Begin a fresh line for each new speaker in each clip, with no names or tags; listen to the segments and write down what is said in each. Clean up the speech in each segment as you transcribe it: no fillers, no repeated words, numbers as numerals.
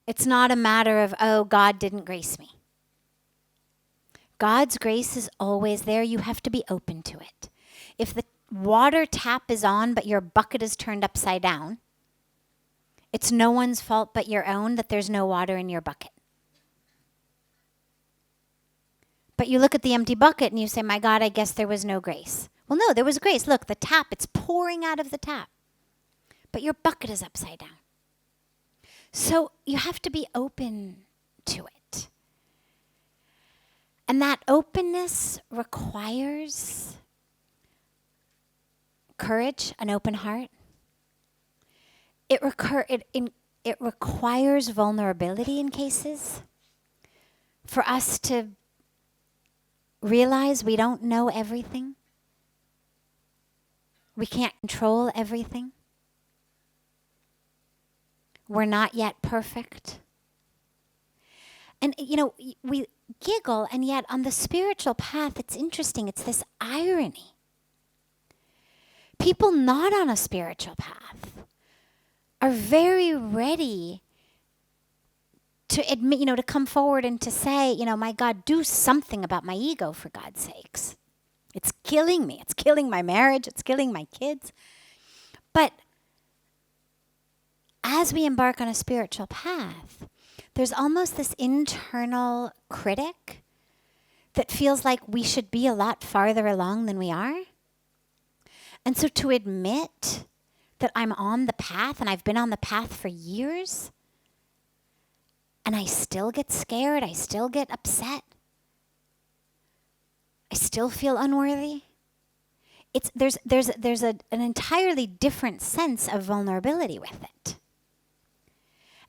It's not a matter of, oh, God didn't grace me. God's grace is always there. You have to be open to it. If the water tap is on, but your bucket is turned upside down, it's no one's fault but your own that there's no water in your bucket. But you look at the empty bucket and you say, my God, I guess there was no grace. Well, no, there was grace. Look, the tap, it's pouring out of the tap. But your bucket is upside down. So you have to be open to it. And that openness requires courage, an open heart. It requires vulnerability in cases for us to realize we don't know everything. We can't control everything. We're not yet perfect. And, we giggle, and yet on the spiritual path, it's interesting. It's this irony. People not on a spiritual path are very ready to admit, to come forward and to say, my God, do something about my ego, for God's sakes. It's killing me. It's killing my marriage. It's killing my kids. But as we embark on a spiritual path, there's almost this internal critic that feels like we should be a lot farther along than we are. And so to admit that I'm on the path, and I've been on the path for years, and I still get scared, I still get upset, I still feel unworthy. There's an entirely different sense of vulnerability with it.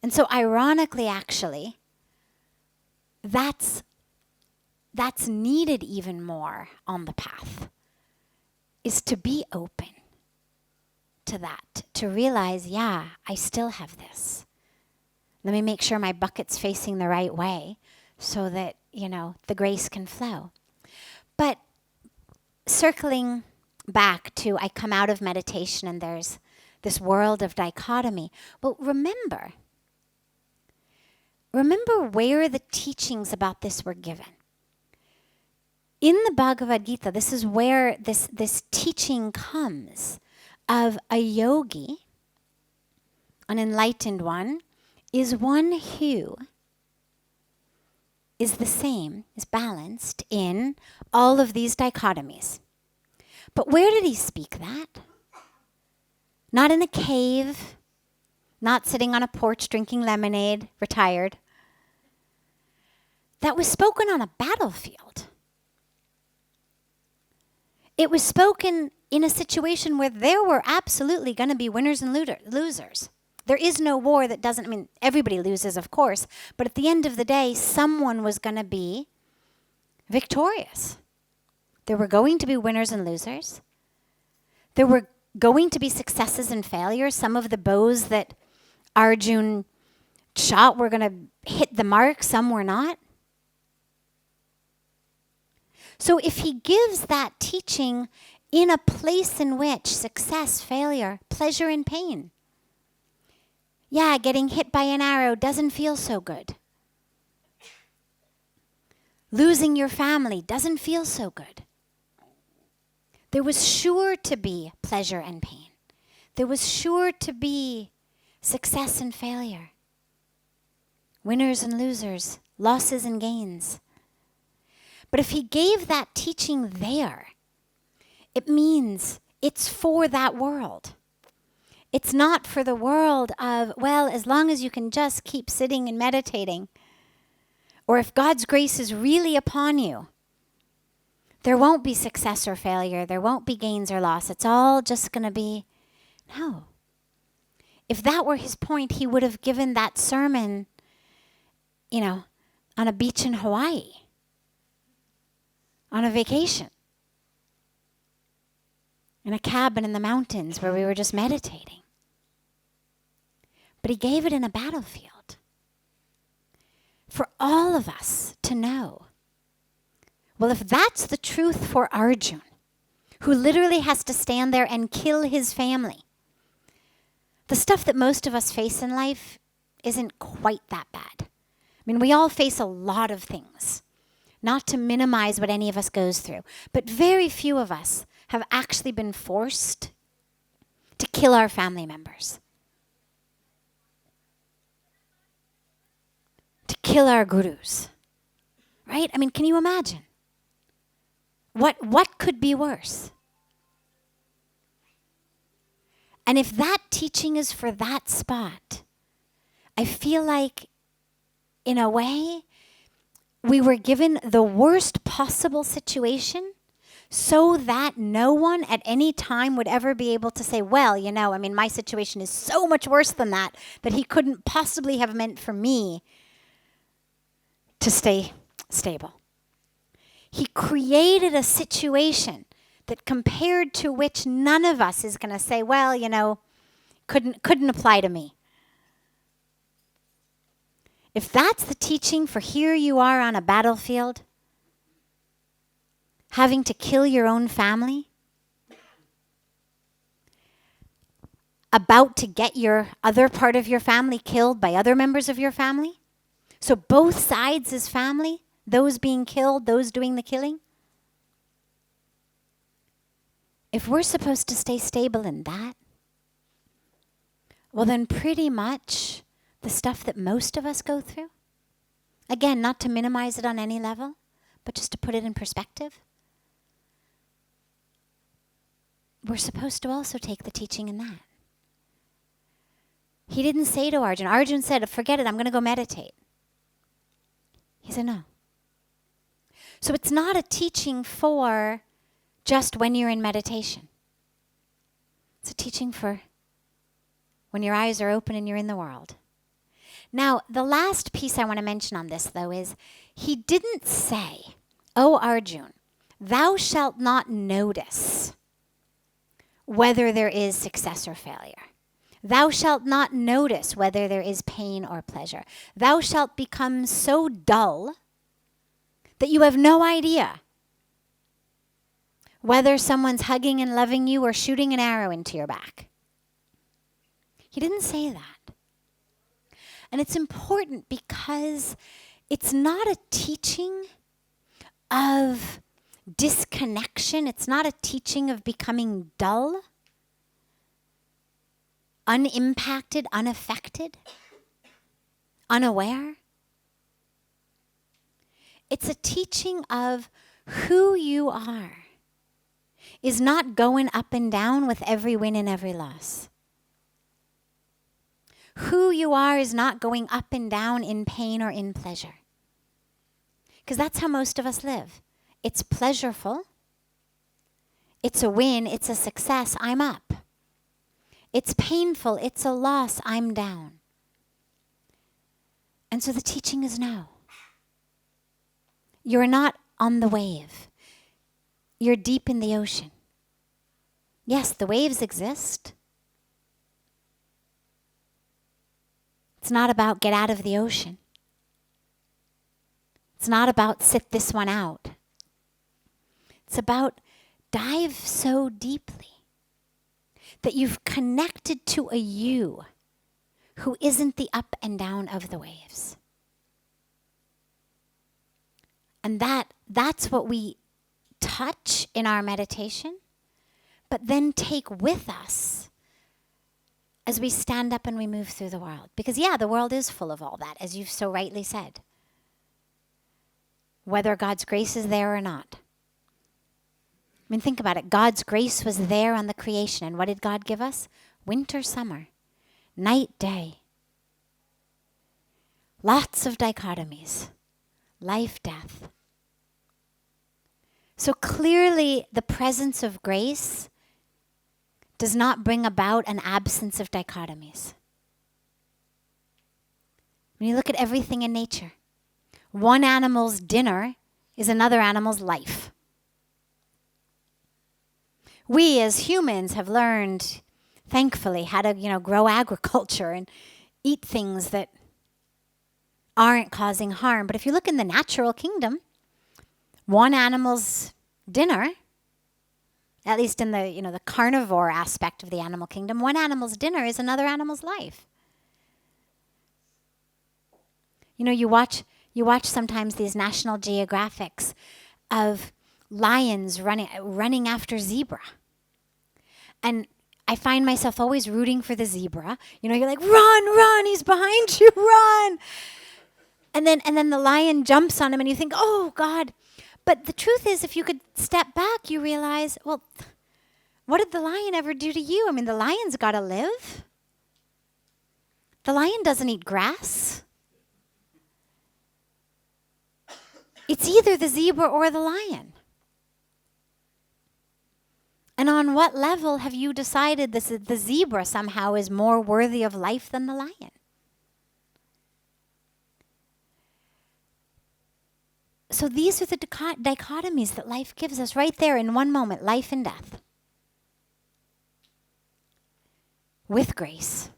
And so ironically, actually, that's needed even more on the path, is to be open to that, to realize, yeah, I still have this. Let me make sure my bucket's facing the right way so that, the grace can flow. But circling back to, I come out of meditation and there's this world of dichotomy. Well, remember where the teachings about this were given. In the Bhagavad Gita, this is where this teaching comes of a yogi, an enlightened one, is one who is the same, is balanced in all of these dichotomies. But where did he speak that? Not in a cave, not sitting on a porch drinking lemonade, retired. That was spoken on a battlefield. It was spoken in a situation where there were absolutely going to be winners and losers. There is no war that doesn't, everybody loses, of course, but at the end of the day, someone was going to be victorious. There were going to be winners and losers. There were going to be successes and failures. Some of the bows that Arjun shot were going to hit the mark, some were not. So if he gives that teaching in a place in which success, failure, pleasure, and pain, getting hit by an arrow doesn't feel so good. Losing your family doesn't feel so good. There was sure to be pleasure and pain. There was sure to be success and failure. Winners and losers, losses and gains. But if he gave that teaching there, it means it's for that world. It's not for the world of, as long as you can just keep sitting and meditating, or if God's grace is really upon you, there won't be success or failure. There won't be gains or loss. It's all just going to be, no. If that were his point, he would have given that sermon, on a beach in Hawaii, on a vacation, in a cabin in the mountains where we were just meditating. But he gave it in a battlefield for all of us to know. Well, if that's the truth for Arjun, who literally has to stand there and kill his family, the stuff that most of us face in life isn't quite that bad. I mean, we all face a lot of things, not to minimize what any of us goes through, but very few of us have actually been forced to kill our family members, to kill our gurus, right? I mean, can you imagine? What could be worse? And if that teaching is for that spot, I feel like, in a way, we were given the worst possible situation so that no one at any time would ever be able to say, well, I mean, my situation is so much worse than that he couldn't possibly have meant for me to stay stable. He created a situation that compared to which none of us is going to say, well, couldn't apply to me. If that's the teaching for here you are on a battlefield, having to kill your own family, about to get your other part of your family killed by other members of your family, so both sides is family, those being killed, those doing the killing. If we're supposed to stay stable in that, well then pretty much the stuff that most of us go through, again, not to minimize it on any level, but just to put it in perspective, we're supposed to also take the teaching in that. He didn't say to Arjun said, forget it, I'm going to go meditate. He said, no. So it's not a teaching for just when you're in meditation. It's a teaching for when your eyes are open and you're in the world. Now, the last piece I want to mention on this, though, is he didn't say, "O Arjun, thou shalt not notice whether there is success or failure. Thou shalt not notice whether there is pain or pleasure. Thou shalt become so dull that you have no idea whether someone's hugging and loving you or shooting an arrow into your back." He didn't say that. And it's important because it's not a teaching of disconnection. It's not a teaching of becoming dull, unimpacted, unaffected, unaware. It's a teaching of who you are is not going up and down with every win and every loss. Who you are is not going up and down in pain or in pleasure. Because that's how most of us live. It's pleasureful. It's a win. It's a success. I'm up. It's painful. It's a loss. I'm down. And so the teaching is no. You're not on the wave. You're deep in the ocean. Yes, the waves exist. It's not about get out of the ocean. It's not about sit this one out. It's about dive so deeply that you've connected to a you who isn't the up and down of the waves. And that's what we touch in our meditation, but then take with us as we stand up and we move through the world. Because the world is full of all that, as you've so rightly said. Whether God's grace is there or not. I mean, think about it. God's grace was there on the creation. And what did God give us? Winter, summer, night, day. Lots of dichotomies. Life, death. So clearly the presence of grace does not bring about an absence of dichotomies. When you look at everything in nature, one animal's dinner is another animal's life. We as humans have learned, thankfully, how to, grow agriculture and eat things that aren't causing harm. But if you look in the natural kingdom, one animal's dinner At least in the, the carnivore aspect of the animal kingdom, one animal's dinner is another animal's life. You watch sometimes these National Geographics of lions running after zebra. And I find myself always rooting for the zebra. You're like, run, he's behind you, run. And then the lion jumps on him and you think, oh God. But the truth is, if you could step back, you realize, well, what did the lion ever do to you? I mean, the lion's got to live. The lion doesn't eat grass. It's either the zebra or the lion. And on what level have you decided the zebra somehow is more worthy of life than the lion? So these are the dichotomies that life gives us right there in one moment, life and death. With grace,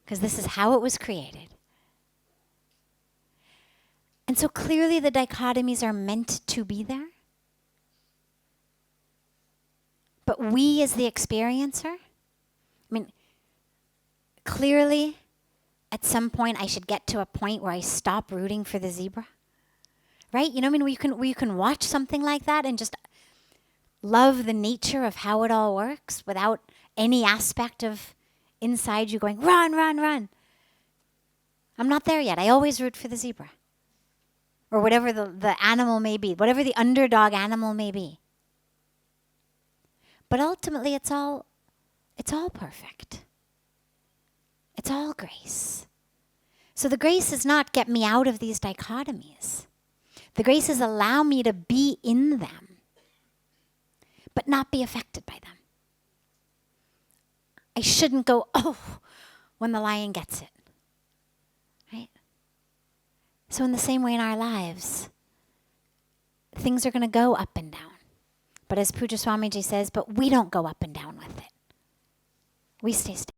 because this is how it was created. And so clearly the dichotomies are meant to be there. But we as the experiencer, clearly at some point I should get to a point where I stop rooting for the zebra. Right? Where you can watch something like that and just love the nature of how it all works without any aspect of inside you going, run, run, run. I'm not there yet. I always root for the zebra. Or whatever the animal may be, whatever the underdog animal may be. But ultimately it's all perfect. It's all grace. So the grace is not get me out of these dichotomies. The grace is allow me to be in them, but not be affected by them. I shouldn't go, oh, when the lion gets it. Right? So in the same way in our lives, things are going to go up and down. But as Pujya Swamiji says, but we don't go up and down with it. We stay still.